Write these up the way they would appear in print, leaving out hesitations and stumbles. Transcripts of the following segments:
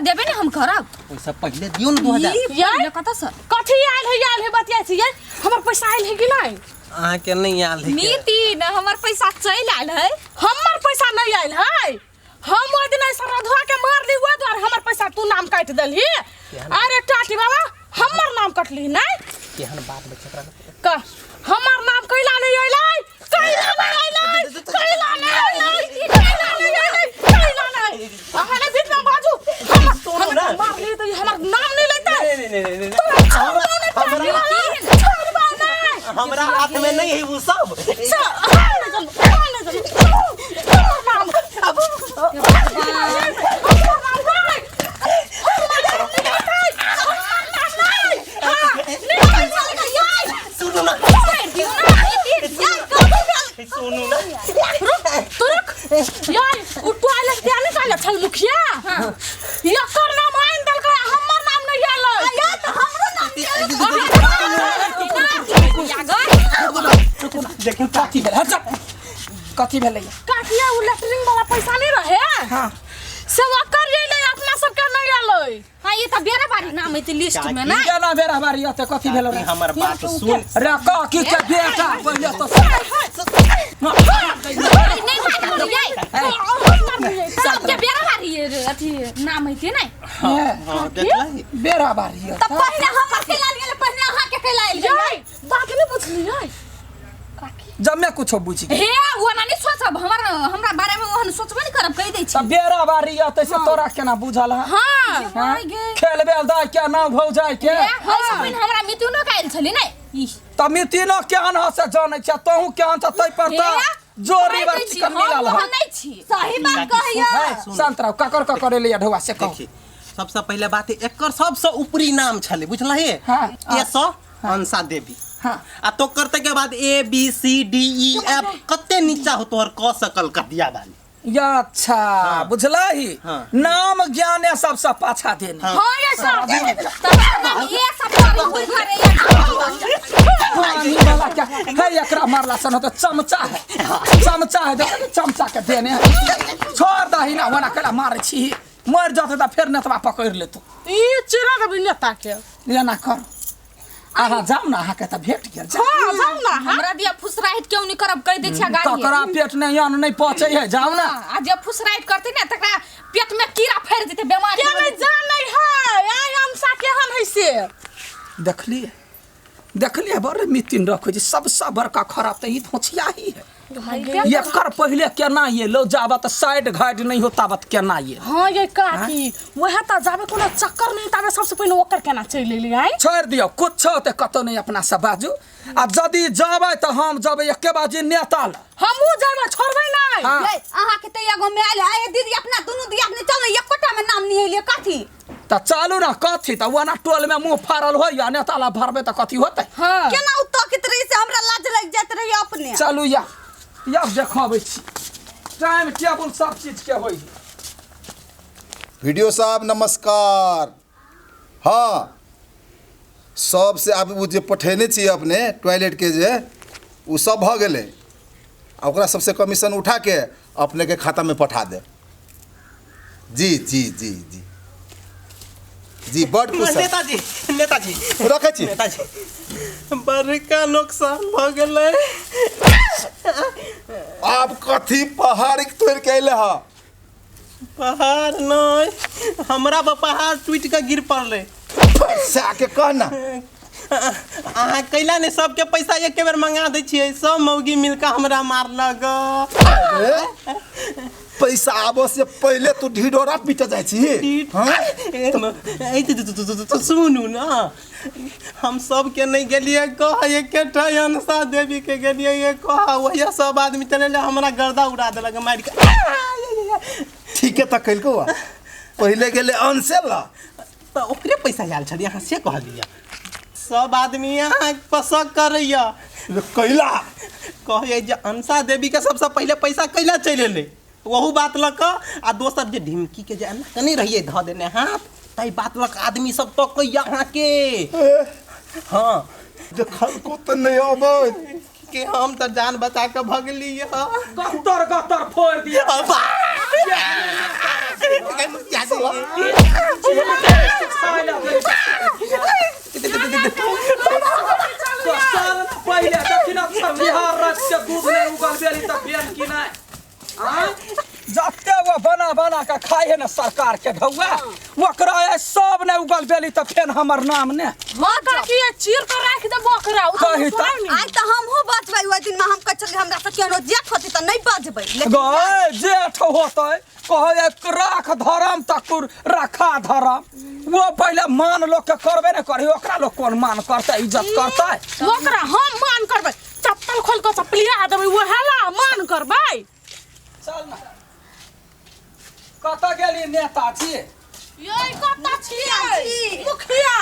देबे ने हम करब पैसा पहले दियो ना 2000 ये कत से कथी आइल है बतिया छी हमर पैसा आइल है कि नहीं आ के नहीं आल है नीति न हमर पैसा चल आइल है हमर पैसा नहीं आइल है हम ओइ दिन सरधवा के मार ली हुआ द्वार हमर पैसा तू नाम काट देलही अरे टाटी बाबा हमर नाम कटली नहीं केहन बात बचकरा का हमर नाम कैला नहीं आइलै कैला नहीं अहाने बीच में बाजू हमर मार ली तो हमर नाम नहीं लेते हमरा हाथ में नहीं है वो सब सुनो ना तू रुक यार उठो आले ध्यान काले छल मुखिया ये कर नाम आइन दल का हमर नाम नहीं आले या तो हमरो नाम देखिन काठी भेल हट कथी भेलै काठिया उ लेटरिंग वाला पैसा नहीं रहे हां सब कर ले अपना सब का नहीं आले हां ये त बेरा बारी नाम है लिस्ट में ना ये ना बेरा बारी त कथी भेल रे हमर बात सुन रे का की के बेटा पहिले तो नहीं मार ये सब के बेरा बारी अथी नाम है के नहीं हां देखलाई बेरा बारी त पहले हमर के लाल गेले पहले अहा के लाल गेले बात नहीं पूछली जब मैं कुछ बुझी हे वो ना नहीं सोचब हमरा बारे में ओहन सोचबे नहीं करब कह दै छी त बेरा बारी त से तोरा केना बुझल हां खेल बेल दा के ना भौ जाय के होइसे पहिन हमरा मितुनो काइल छली नै त मितिनो केहन से जानै छ तोहू केहन त तै पर त जोरी बात चिकन मिलल हम नहीं छी सही बात कहियो संतरा ककर ले ढवा से कह सबसे पहले बात एकर सबसे ऊपरी नाम छले बुझलही हां एसो अंसा देवी हां आ तो करते के बाद A B C D E F कते नीचा हो तोहर क सकल कटिया वाली या अच्छा बुझलही नाम ज्ञान है सबसे पाछा देने हां ये सब ये सब कोई करे पानी वाला क्या है एकरा मारला सन तो चमचा है चमचा के देने छोड़ दही ना वना कला मार छी मर जाते त फिर नेतवा पकड़ ले तू ई चिरा के बिन्नता के लेना कर आहा जाम ना हा के त भेट गेल हां जाम ना हमरा दिया फुसराइत क्यों नहीं करब कह दै छिया गाड़ी तकरा पेट नहीं अन्न नहीं पचे है जाम ना आ जब फुसराइत करते ना तकरा पेट में कीड़ा फैर जेते बीमारी के नहीं जान नहीं है आई अंसा केहन है से देखलिए बड़े मितिन रखो जी सबसे बड़का खराब त ई धोछिया ही है ये कर पहले केना ये लो जावत साइड घाट नहीं होता बत केना ये हां ये काकी वह त जाबे कोनो चक्कर नहीं ताबे सबसे पहले ओकर केना चल लेली आई छोड़ दियो कुछ त कतो नहीं अपना सब बाजू आ जदी जाबे त हम जबे एके बाजी नेताल हमहू जाबे छोड़बे नहीं ये अहा के त एगो में आले आए दीदी अपना दोनों दिया अपने चल एकोटा में नाम नहीं ले काठी त चालू ना कथी त वना टोल में मुंह फाड़ल हो या नेताला भरबे त कथी होतै हां केना उतो की तरह से हमरा लाज लग जात रही अपने चलू या देखाबै छी टाइम टेबल सब चीज के होई वीडियो साहब नमस्कार हाँ सबसे आप वो जो पठेने छी अपने टॉयलेट के जे वो सब भ गेले ओकरा सबसे कमीशन उठा के अपने के खाता में पठा दे जी जी जी जी जी बड़ खुश नेताजी रखे छी नेताजी बड़का नुकसान भ गेलै आप कथी पहाड़ तोड़ के अइले ह पहाड़ नहीं हमरा पर पहाड़ टूट के गिर पड़ले से आके कहना अहाँ कैला ने सबके पैसा एक बेर मंगा दै छियै सब मौगी मिलके हमरा मारलक पैसा आबो से पहले तू ढिढोरा पीट जाय छी तो सुनू ना हम सब के नहीं गेलिए कह एकटा अंसा देवी के गेलिए ये कह वही सब आदमी चले हमरा गर्दा उड़ा देलक मार के ठीक है त कइलको पहले गेले अंसे ला तो ओकरे पैसा आयल छली अहाँ से कह दिया सब आदमी यहाँ पसक करैया कैला कहे जे अंसा देवी के सबसे पहले पैसा कैला चल ले वहू बात लक आ दोसर जे ढिमकी के जे कनी रहिए ध देने हाथ तई बात लक आदमी सब तो कहिया अहाँ के हां जे खलको त नहीं आबै के हम तो जान बचा के भगली गतर फोड़ दिया पहिले देखिन बिहार राज्य दूध नहीं उगल बेली त बियान की नहीं जते वो बना के खाए है ना सरकार के ढौआ ओकरा सब ने उगल बेली त फेन हमर नाम ने मां काकी चीर के राख दे बकरा कही त आई त हमहु बचबै ओइ दिन में हम कचल हमरा से केनो जेठ होती त नहीं बचबै गए जेठ होतै कहे राख धरम तकुर रखा धरम वो पहले मान लोग के करबे न करी ओकरा लोग कोन मान करते इज्जत करते बकरा हम मान करबै चप्पल खोल के चप्पलिया देबै वो हला मान करबै चल ना कत गेली नेताजी यही कत्ता छियै मुखिया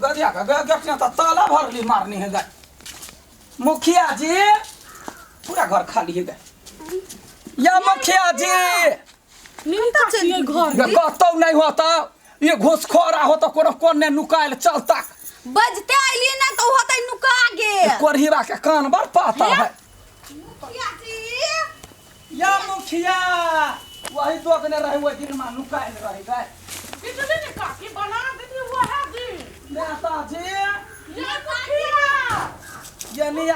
गदिया का गखना त ताला भरली मारनी है गए मुखिया जी पूरा घर खाली है गए या मुखिया जी नीता चलिए घर ये कतौ नहीं होता ये घुसखोरा होता कोनो कोन ने नुकाइल चलता बजते आइली ना तो होतै नुका गे कोरहीरा के कान बर पाता है मुखिया जी या मुखिया वही दो दिन रहे वो दिन में नुकाइल रही गए कितने ने काकी बना देती वो है दिन नेताजी ये मुखिया ये नहीं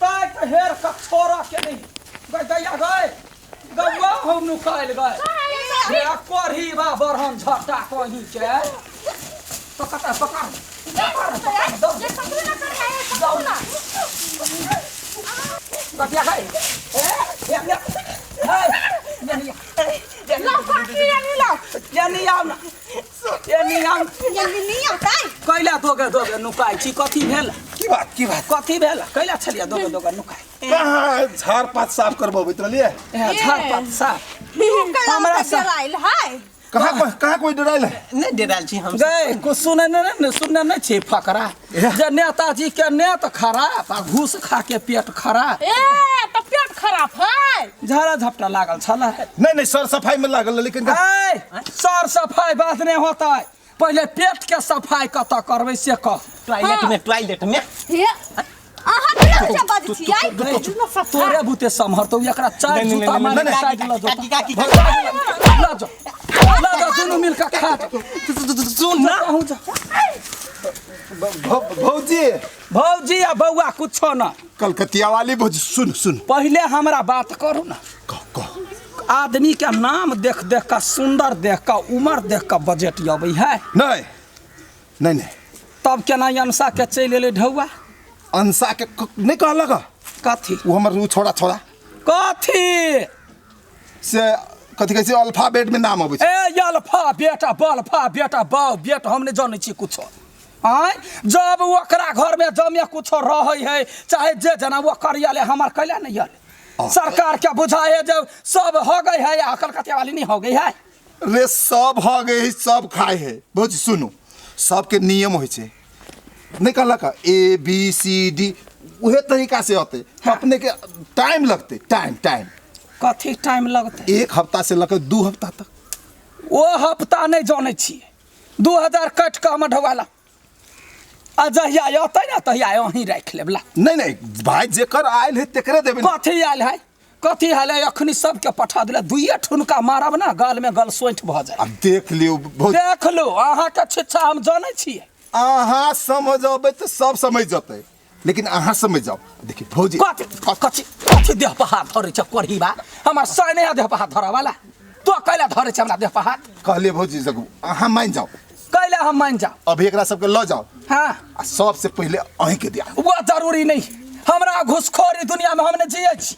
तक हेर का छोरा के नहीं गए दैया गए गवा हम नुकाइल गए ये कोरही बा बरहन झटा कहीं के तो कता पकड़ दो ये कतरे ना कर है सब ना गटिया गए ला काकी ये नहीं ला ये नहीं आम नहीं आतै कैला दोगे नुकाई छी कथी भेल की बात कथी भेल कैला छलिया दोगे नुकाई कहाँ झाड़ पात साफ करबो बितरलिए झाड़ पात साफ हमरा हमरा से सा आइल है कहाँ कोई डराइल है नहीं डेराल छी हम गए कुछ सुने नहीं छे फकरा जे नेताजी के नेत खराब आ घूस खा के पेट खराब ए तो पेट खराब है झाड़ा झपटा लागल छला नहीं सर सफाई में लागल लेकिन सर सफाई बात नहीं होता है पहले पेट के सफाई कत करबै से कह टॉयलेट में हे अहाँ के बज छियै तोरे बुते समहरतौ एकरा चार जूता मार के साइड ल जो ला जा दुनू मिल के खा सुन ना कहूं जा भौजी आ बौआ कुछो ना कलकतिया वाली भौजी सुन पहले हमरा बात करू ना कह आदमी के नाम देख का सुंदर देख का उम्र देख का बजट अबै है नहीं तब केना अंसा के चल एले ढौआ अंसा के नहीं कहलक कथी वो हमर छोड़ा कथी से कथी कहै छै अल्फाबेट में नाम अबै छै ए अल्फा बेटा बल्फा बेटा बाउ बेटा हम नहीं जानै छी कुछो आय जब ओकरा घर में जमे कुछो रहै है चाहे जे जना वो करियाले हमर कैला नहीं आले सरकार के बुझाए जब सब हो गई है या कलकतिया वाली नहीं हो गई है रे सब हो गए सब खाए है भौजी सुनु सबके नियम होइ छै नहीं कहलक A B C D उहे तरीका से होते अपने के टाइम लगते टाइम कथी टाइम लगते 1 हफ्ता से लेकर 2 हफ्ता तक ओ हफ्ता नहीं जाने छिए 2000 कट के हम ढवाला आ जहिया अतै ना तहिया अहीं राख लेबला नहीं भाई जेकर आयल है तेकरे देबे कथी आयल है कथी हाल है अखनी सबके पठा दिला दुइये ठुनका मारब ना गाल में गल सोंठ भ जाए अब देख लियो देख लो अहाँ के शिक्षा हम जानै छिए अहाँ समझबै तो सब समझ जतै लेकिन अहाँ समझ जाओ देखिए भौजी कथी देह पर हाथ धरे छ कोरही बा हमर सैने देह पर हाथ धरा वाला तो कैला धरे छ हमरा देह पर हाथ कहलिए भौजी जगू अहाँ मान जाओ कैला हम मान जाओ अभी एकरा सबके ल जाओ हां सबसे पहले अहीं के दिया वो जरूरी नहीं हमरा घुसखोरी दुनिया में हमने जियै छी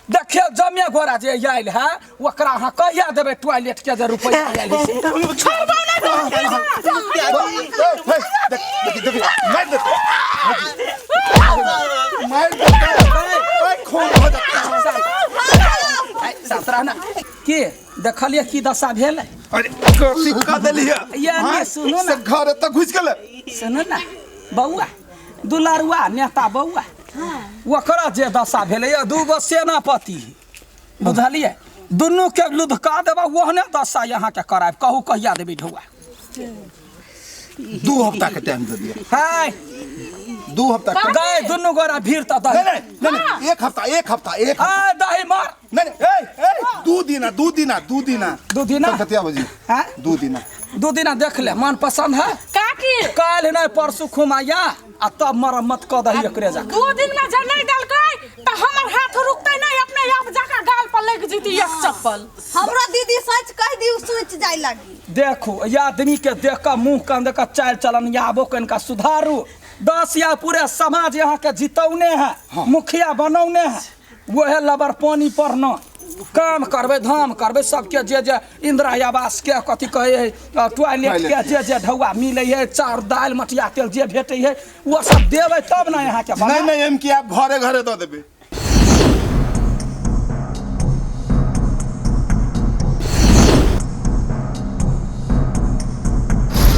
देखियो जमे गोरा जे आइल है ओकरा अहाँ कहिया देबै टॉयलेट के जे रुपया आइल से छोड़बो देखिए मार खून हो जाता सतरा ना के देखलिए की दशा भेल अरे कथी का देलिए ये ने सुनो ना घर तक घुस गेल सुनो ना बौआ दुलारुआ नेता बौआ ओकरा जे दशा भेलै दूगो सेनापति बुझलिए दुनू के लुधका देबा ओहने दशा यहाँ के कराब कहू कहिया देबी ढौआ 2 हफ्ता के टाइम दे दिया हाय 2 हफ्ता गए दुनू गोरा भीड़ ता नहीं नहीं नहीं नहीं, एक हफ्ता आ दही मार नहीं नहीं ए 2 दिना 2 दिना 2 दिना 2 दिना कलकतिया बजी हैं 2 दिना 2 दिना देख ले मन पसंद है काकी काल नहीं परसों खुमाया आ तब मरम्मत क दही एकरे जा 2 दिन में जब नहीं डलकै तो हमर हाथ रुकते नहीं अपने आप जाकर गाल पर लग जीती एक चप्पल हमरा दीदी सच कह दी सोच जाए लगी देखो ये आदमी के देख कर मुंह कान देख कर चाल चलन आबो के इनका सुधारू 10 या पूरे समाज यहाँ के जितौने हैं मुखिया बनौने हैं वह लबर पानी पर न काम करबे धाम करबे सबके जे जे इंदिरा आवास के कथी कहे टॉयलेट के जे ढौआ मिले है चाउर दाल मटिया तेल जे भेटे है वो सब देवे तब ना यहाँ के नहीं नहीं हम कि आप घरे घरे दे देबे